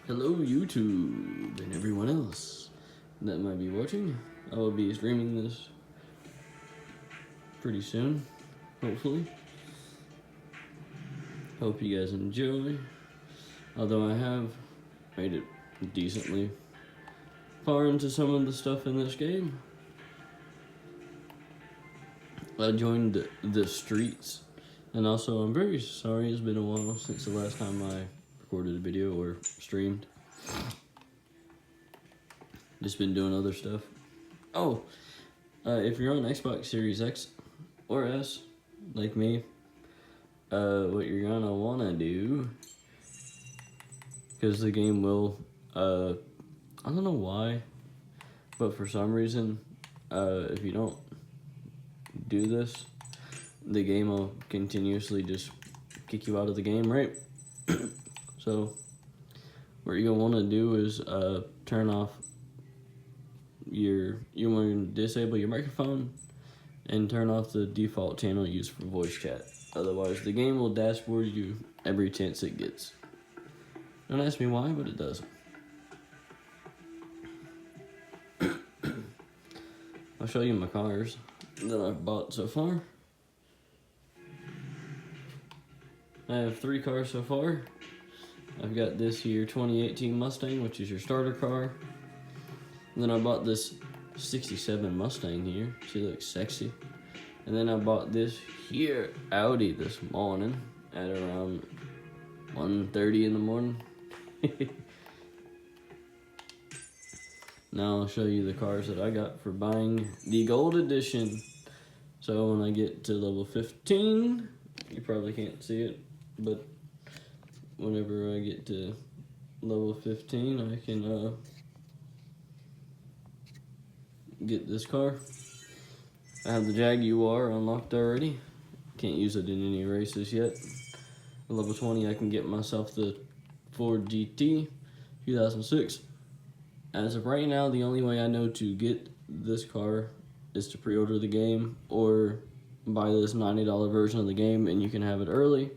Hello YouTube and everyone else that might be watching. I will be streaming this pretty soon, hopefully. Hope you guys enjoy. Although I have made it decently far into some of the stuff in this game. I joined the streets, and also I'm very sorry it's been a while since the last time I recorded a video or streamed. Just been doing other stuff. Oh, if you're on Xbox Series X or S, like me, what you're gonna wanna do, because the game will, I don't know why, but for some reason, if you don't do this, the game will continuously just kick you out of the game, right? So, what you're gonna wanna do is, turn off you want to disable your microphone and turn off the default channel used for voice chat. Otherwise, the game will dashboard you every chance it gets. Don't ask me why, but it does. I'll show you my cars that I've bought so far. I have 3 cars so far. I've got this here 2018 Mustang, which is your starter car. And then I bought this 67 Mustang here. She looks sexy. And then I bought this here Audi this morning at around 1:30 in the morning. Now I'll show you the cars that I got for buying the gold edition. So when I get to level 15, you probably can't see it, but whenever I get to level 15, I can get this car. I have the Jaguar unlocked already. Can't use it in any races yet. At level 20, I can get myself the Ford GT 2006. As of right now, the only way I know to get this car is to pre-order the game or buy this $90 version of the game and you can have it early.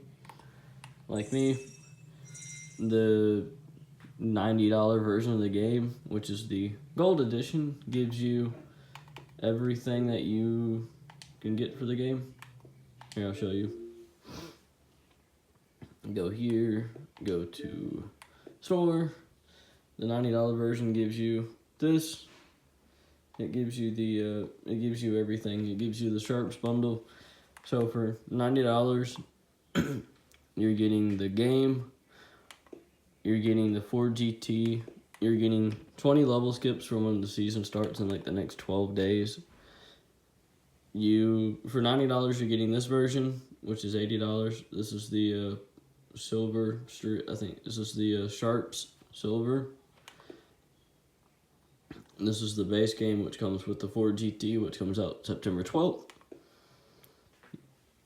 Like me, the $90 version of the game, which is the gold edition, gives you everything that you can get for the game. Here, I'll show you. Go here, go to store. The $90 version gives you this. It gives you it gives you everything. It gives you the Sharps bundle. So for $90, you're getting the game. You're getting the Ford GT. You're getting 20 level skips from when the season starts in like the next 12 days. For $90, you're getting this version, which is $80. This is the silver street. I think this is the Sharps silver. And this is the base game, which comes with the Ford GT, which comes out September 12th.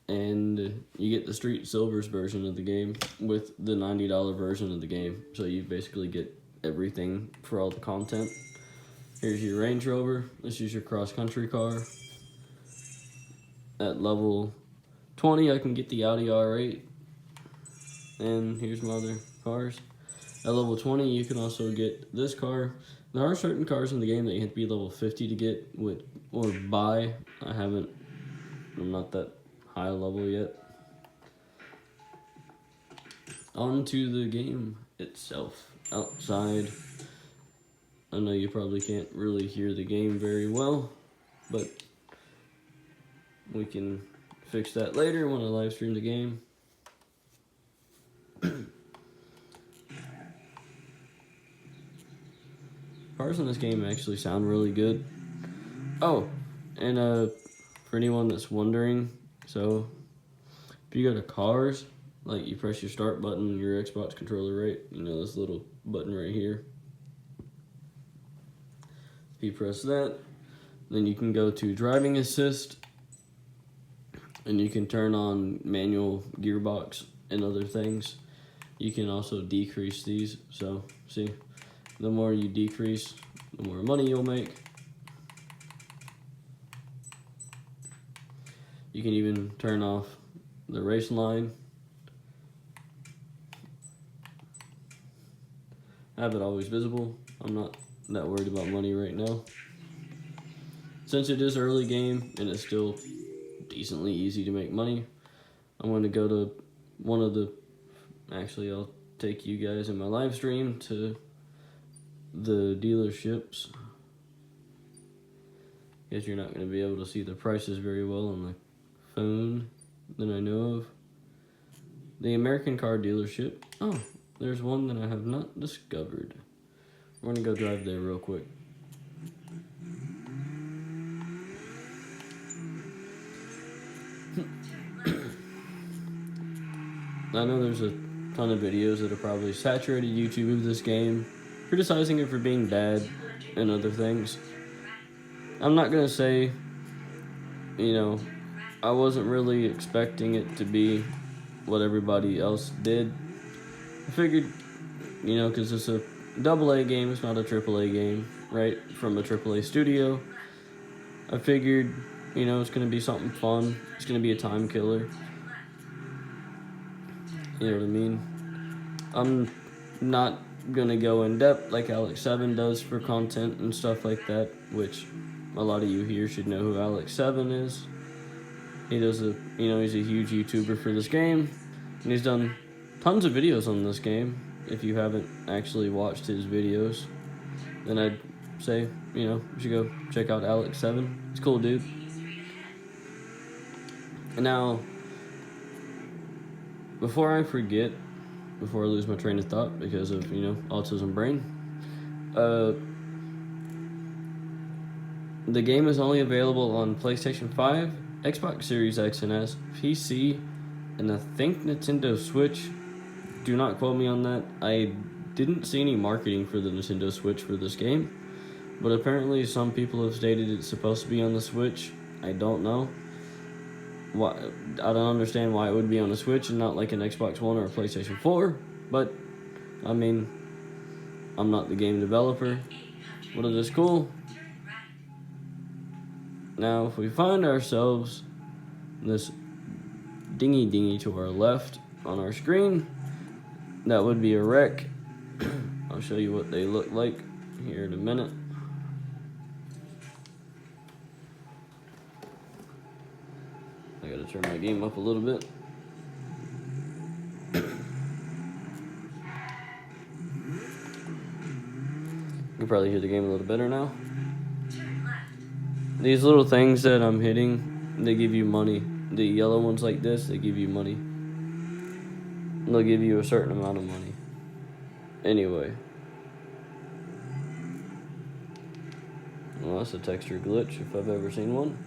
And you get the Street Silvers version of the game with the $90 version of the game. So you basically get everything for all the content. Here's your Range Rover. This is your cross-country car. At level 20, I can get the Audi R8. And here's my other cars. At level 20, you can also get this car. There are certain cars in the game that you have to be level 50 to get or buy. I'm not that high level yet. On to the game itself. Outside, I know you probably can't really hear the game very well, but we can fix that later when I live stream the game. Cars in this game actually sound really good. Oh, and for anyone that's wondering, so if you go to cars, like you press your start button, your Xbox controller, right? You know, this little button right here. If you press that, then you can go to driving assist and you can turn on manual gearbox and other things. You can also decrease these. So see, the more you decrease, the more money you'll make. You can even turn off the race line. have it always visible. I'm not that worried about money right now. Since it is early game and it's still decently easy to make money, I'm going to go to one of the, actually I'll take you guys in my live stream to the dealerships, because you're not going to be able to see the prices very well on the phone that I know of. The American car dealership. Oh, there's one that I have not discovered. We're going to go drive there real quick. I know there's a ton of videos that have probably saturated YouTube of this game, criticizing it for being bad and other things. I'm not going to say, you know, I wasn't really expecting it to be what everybody else did. I figured, you know, because it's a AA game, it's not a AAA game, right? From a AAA studio. I figured, you know, it's going to be something fun. It's going to be a time killer. You know what I mean? I'm not going to go in depth like Alex7 does for content and stuff like that, which a lot of you here should know who Alex7 is. He does a, you know, he's a huge YouTuber for this game, and he's done tons of videos on this game. If you haven't actually watched his videos, then I'd say, you know, you should go check out Alex7. He's a cool dude. And now, before I forget, before I lose my train of thought because of, you know, autism brain, the game is only available on PlayStation 5, Xbox Series X and S, PC, and I think Nintendo Switch. Do not quote me on that. I didn't see any marketing for the Nintendo Switch for this game, but apparently some people have stated it's supposed to be on the Switch. I don't know. Why? I don't understand why it would be on the Switch and not like an Xbox One or a PlayStation 4, but, I mean, I'm not the game developer, but it is cool. Now, if we find ourselves this dingy to our left on our screen, that would be a wreck. I'll show you what they look like here in a minute. I gotta turn my game up a little bit. You can probably hear the game a little better now. These little things that I'm hitting, they give you money. The yellow ones like this, they give you money. They'll give you a certain amount of money. Anyway. Well, that's a texture glitch if I've ever seen one.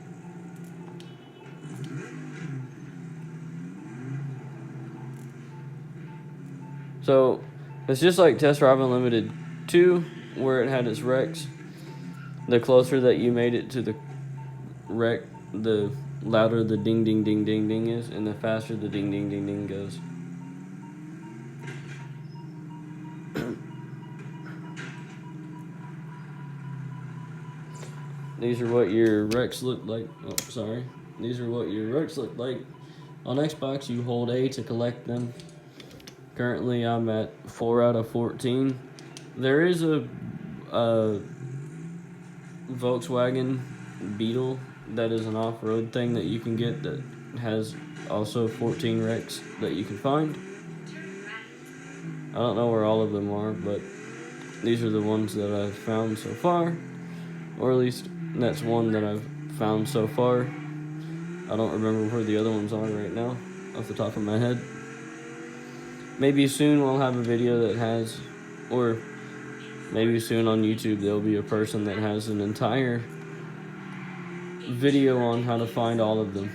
So, it's just like Test Drive Unlimited 2, where it had its wrecks. The closer that you made it to the wreck, the louder the ding ding ding ding ding is, and the faster the ding ding ding ding goes. These are what your wrecks look like. Oh, sorry. These are what your wrecks look like. On Xbox, you hold A to collect them. Currently, I'm at 4 out of 14. There is a Volkswagen Beetle that is an off-road thing that you can get that has also 14 wrecks that you can find. I don't know where all of them are, but these are the ones that I've found so far, or at least that's one that I've found so far. I don't remember where the other ones are right now off the top of my head. Maybe soon we'll have a video that has, or maybe soon on YouTube there'll be a person that has an entire video on how to find all of them.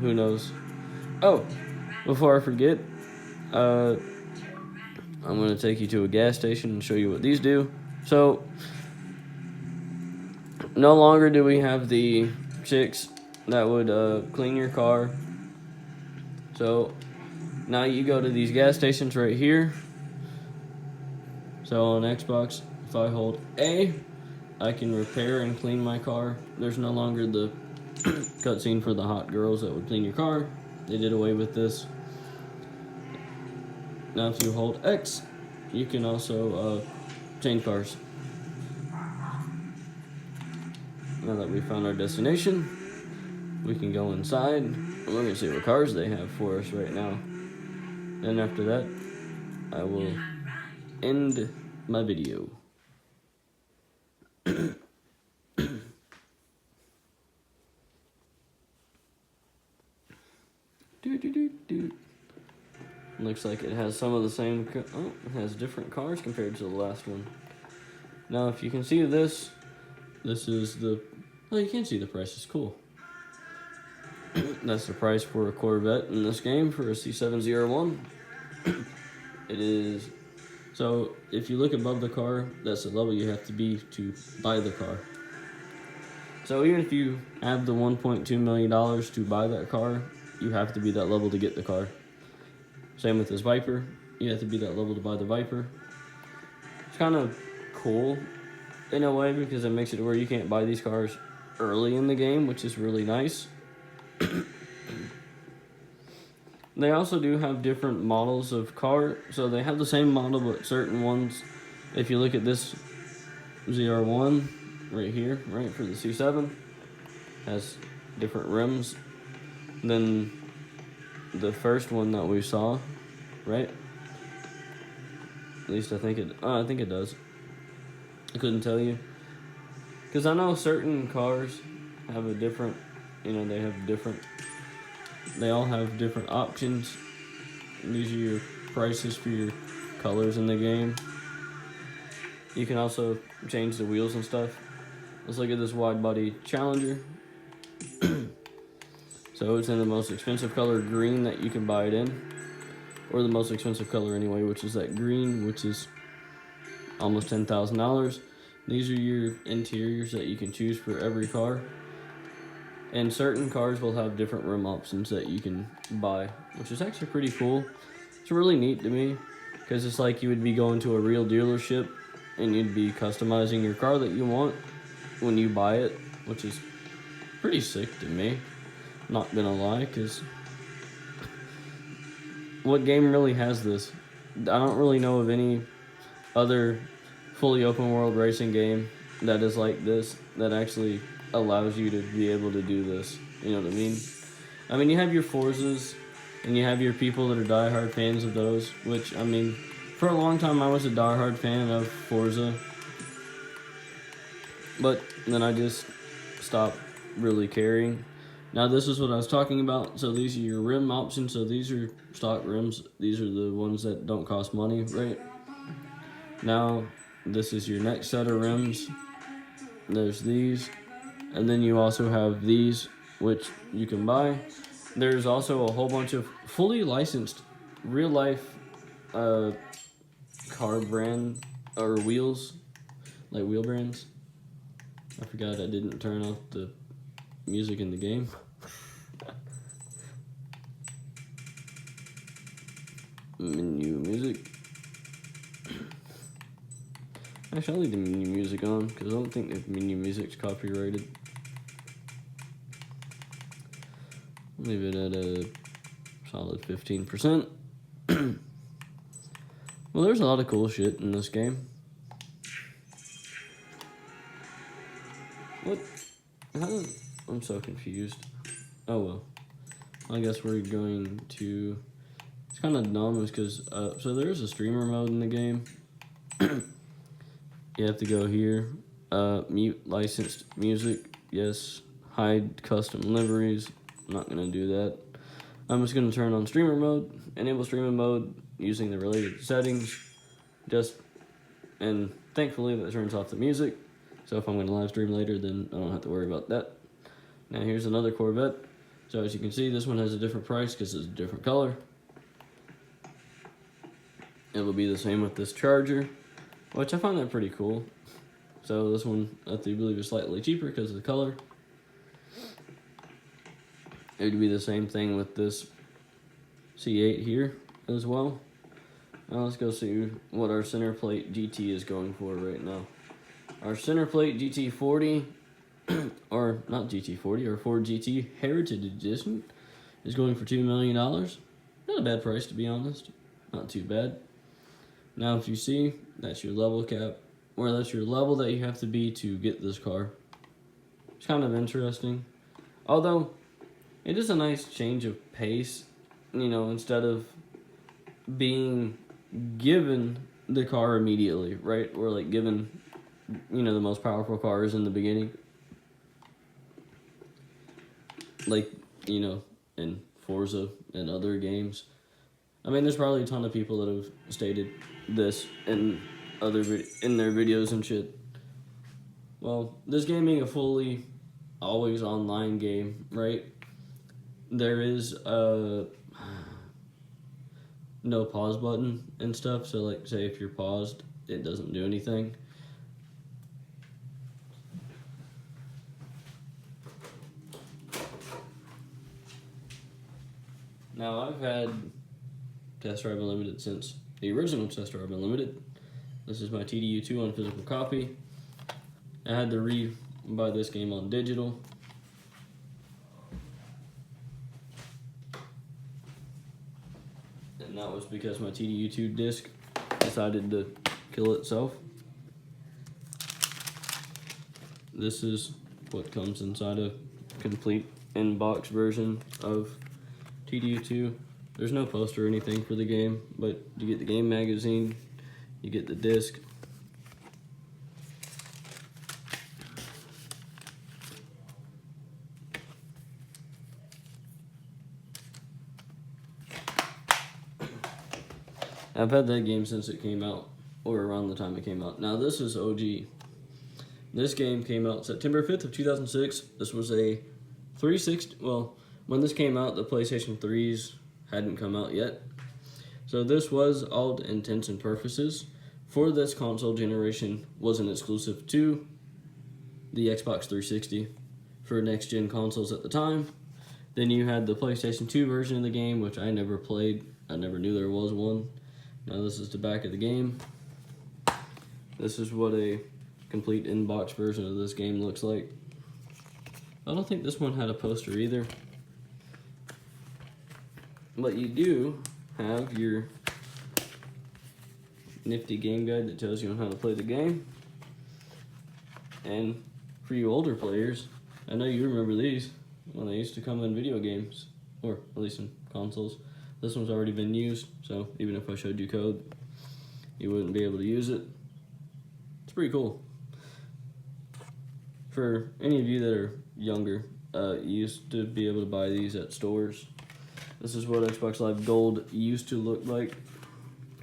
Who knows? Oh, before I forget, I'm going to take you to a gas station and show you what these do. So, no longer do we have the chicks that would clean your car. So, now you go to these gas stations right here. So on Xbox, if I hold A, I can repair and clean my car. There's no longer the cutscene for the hot girls that would clean your car. They did away with this. Now if you hold X, you can also change cars. Now that we found our destination, we can go inside. We're going to see what cars they have for us right now. And after that, I will end my video. Looks like it has some of the same, it has different cars compared to the last one. Now, if you can see this is the, well, you can see the price, it's cool. That's the price for a Corvette in this game for a C701. It is, so if you look above the car, that's the level you have to be to buy the car. So even if you have the $1.2 million to buy that car, you have to be that level to get the car. Same with this Viper. You have to be that level to buy the Viper. It's kind of cool in a way because it makes it where you can't buy these cars early in the game, which is really nice. They also do have different models of car. So they have the same model, but certain ones, if you look at this ZR1 right here, right, for the C7, has different rims than the first one that we saw, right? At least I think it does. I couldn't tell you, because I know certain cars have a different, they all have different options. These are your prices for your colors in the game. You can also change the wheels and stuff. Let's look at this wide body Challenger. So it's in the most expensive color, green, that you can buy it in. Or the most expensive color anyway, which is that green, which is almost $10,000. These are your interiors that you can choose for every car. And certain cars will have different rim options that you can buy, which is actually pretty cool. It's really neat to me, because it's like you would be going to a real dealership and you'd be customizing your car that you want when you buy it, which is pretty sick to me. Not gonna lie, because what game really has this? I don't really know of any other fully open world racing game that is like this, that actually allows you to be able to do this. You know what I mean? I mean, you have your Forzas, and you have your people that are diehard fans of those, which, I mean, for a long time I was a diehard fan of Forza, but then I just stopped really caring. Now this is what I was talking about. So these are your rim options. So these are stock rims. These are the ones that don't cost money, right? Now this is your next set of rims. There's these. And then you also have these, which you can buy. There's also a whole bunch of fully licensed real life car brand or wheels, like wheel brands. I forgot I didn't turn off the music in the game. Menu music. Actually, I'll leave the menu music on because I don't think the menu music's copyrighted. Leave it at a solid 15%. Well, there's a lot of cool shit in this game. What? I'm so confused. Oh well. I guess we're going to... It's kind of dumb because... so there's a streamer mode in the game. You have to go here. Mute licensed music. Yes. Hide custom liveries. I'm not going to do that. I'm just going to turn on streamer mode. Enable streaming mode using the related settings. And thankfully that turns off the music. So if I'm going to live stream later, then I don't have to worry about that. Now here's another Corvette. So as you can see, this one has a different price because it's a different color. It will be the same with this Charger, which I find that pretty cool. So this one, I believe, is slightly cheaper because of the color. It would be the same thing with this C8 here as well. Now let's go see what our center plate GT is going for right now. Our center plate GT40, or not GT40, our Ford GT Heritage Edition is going for $2 million. Not a bad price, to be honest. Not too bad. Now, if you see, that's your level cap, or that's your level that you have to be to get this car. It's kind of interesting. Although, it is a nice change of pace, you know, instead of being given the car immediately, right? Or like given, you know, the most powerful cars in the beginning. Like, you know, in Forza and other games. I mean, there's probably a ton of people that have stated this in in their videos and shit. Well, this game being a fully always online game, right? There is a no pause button and stuff. So, like, say if you're paused, it doesn't do anything. Now, I've had Test Drive Unlimited since the original Test Drive Unlimited. This is my TDU 2 on physical copy. I had to buy this game on digital. And that was because my TDU 2 disc decided to kill itself. This is what comes inside a complete in-box version of TDU 2. There's no poster or anything for the game, but you get the game magazine, you get the disc. I've had that game since it came out, or around the time it came out. Now this is OG. This game came out September 5th of 2006. This was a 360, well, when this came out, the PlayStation 3s hadn't come out yet. So this was, all intents and purposes, for this console generation, was an exclusive to the Xbox 360 for next-gen consoles at the time. Then you had the PlayStation 2 version of the game, which I never played. I never knew there was one. Now this is the back of the game. This is what a complete in-box version of this game looks like. I don't think this one had a poster either. But you do have your nifty game guide that tells you on how to play the game. And for you older players, I know you remember these when they used to come in video games, or at least in consoles. This one's already been used, so even if I showed you code, you wouldn't be able to use it. It's pretty cool. For any of you that are younger, you used to be able to buy these at stores. This is what Xbox Live Gold used to look like,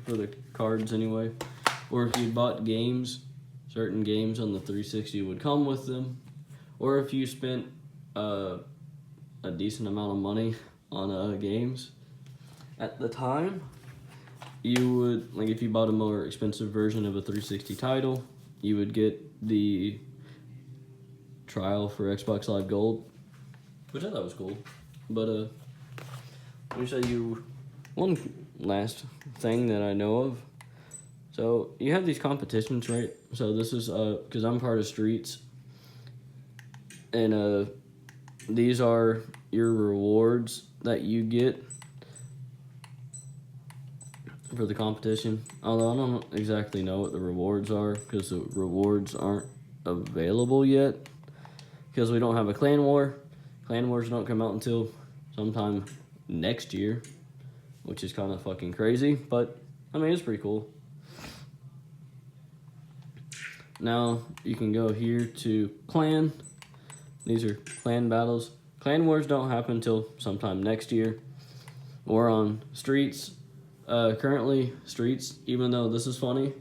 for the cards anyway. Or if you bought games, certain games on the 360 would come with them. Or if you spent a decent amount of money on games at the time, you would, like if you bought a more expensive version of a 360 title, you would get the trial for Xbox Live Gold, which I thought was cool. But let me show you one last thing that I know of. So you have these competitions, right? So this is because I'm part of Streets, and these are your rewards that you get for the competition. Although I don't exactly know what the rewards are, because the rewards aren't available yet, because we don't have a clan war. Clan wars don't come out until sometime next year, which is kind of fucking crazy, but I mean, it's pretty cool. Now you can go here to clan. These are clan battles. Clan wars don't happen until sometime next year. Or on Streets. Currently Streets, even though this is funny,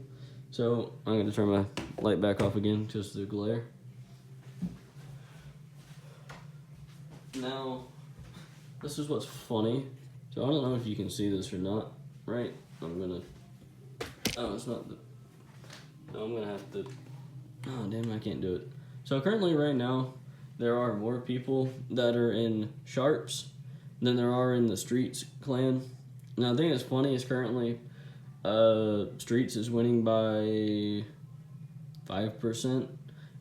so I'm gonna turn my light back off again, just the glare. Now this is what's funny. So I don't know if you can see this or not, right? I'm gonna, oh, it's not the, no, I'm gonna have to, oh damn, I can't do it. So currently right now, there are more people that are in Sharps than there are in the Streets clan. Now the thing that's funny is currently, Streets is winning by 5%.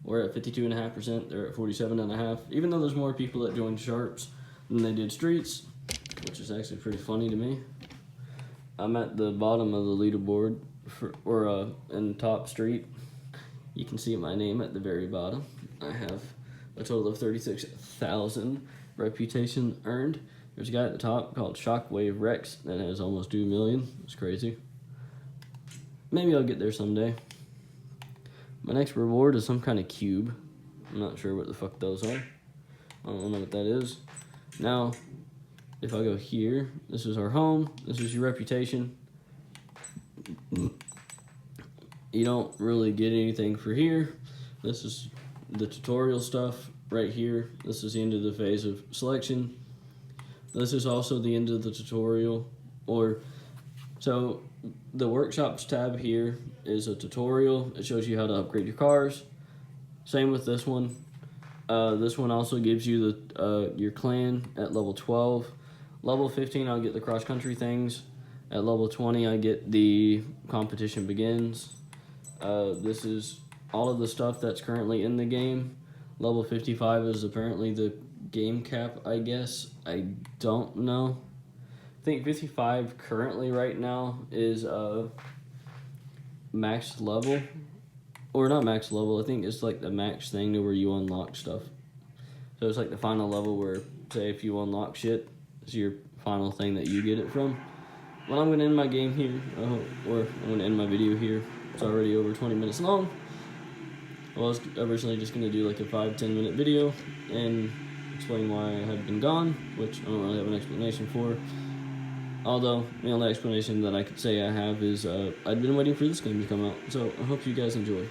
We're at 52.5%, they're at 47.5%. Even though there's more people that joined Sharps than they did Streets, which is actually pretty funny to me. I'm at the bottom of the leaderboard in top street, you can see my name at the very bottom. I have a total of 36,000 reputation earned. There's a guy at the top called Shockwave Rex that has almost 2 million. It's crazy. Maybe I'll get there someday. My next reward is some kind of cube. I'm not sure what the fuck those are. I don't know what that is. Now, if I go here, this is our home. This is your reputation. You don't really get anything for here. This is the tutorial stuff right here. This is the end of the phase of selection. This is also the end of the tutorial. So the workshops tab here is a tutorial. It shows you how to upgrade your cars. Same with this one. This one also gives you the your clan at level 12. Level 15, I'll get the cross-country things. At level 20, I get the competition begins. This is all of the stuff that's currently in the game. Level 55 is apparently the game cap, I guess. I don't know. I think 55 currently right now is max level. Or not max level, I think it's like the max thing to where you unlock stuff. So it's like the final level where, say, if you unlock shit, it's your final thing that you get it from. Well, I'm going to end my game here, or I'm going to end my video here. It's already over 20 minutes long. I was originally just going to do like a 5-10 minute video and explain why I had been gone, which I don't really have an explanation for. Although, the only explanation that I could say I have is I'd been waiting for this game to come out. So I hope you guys enjoy.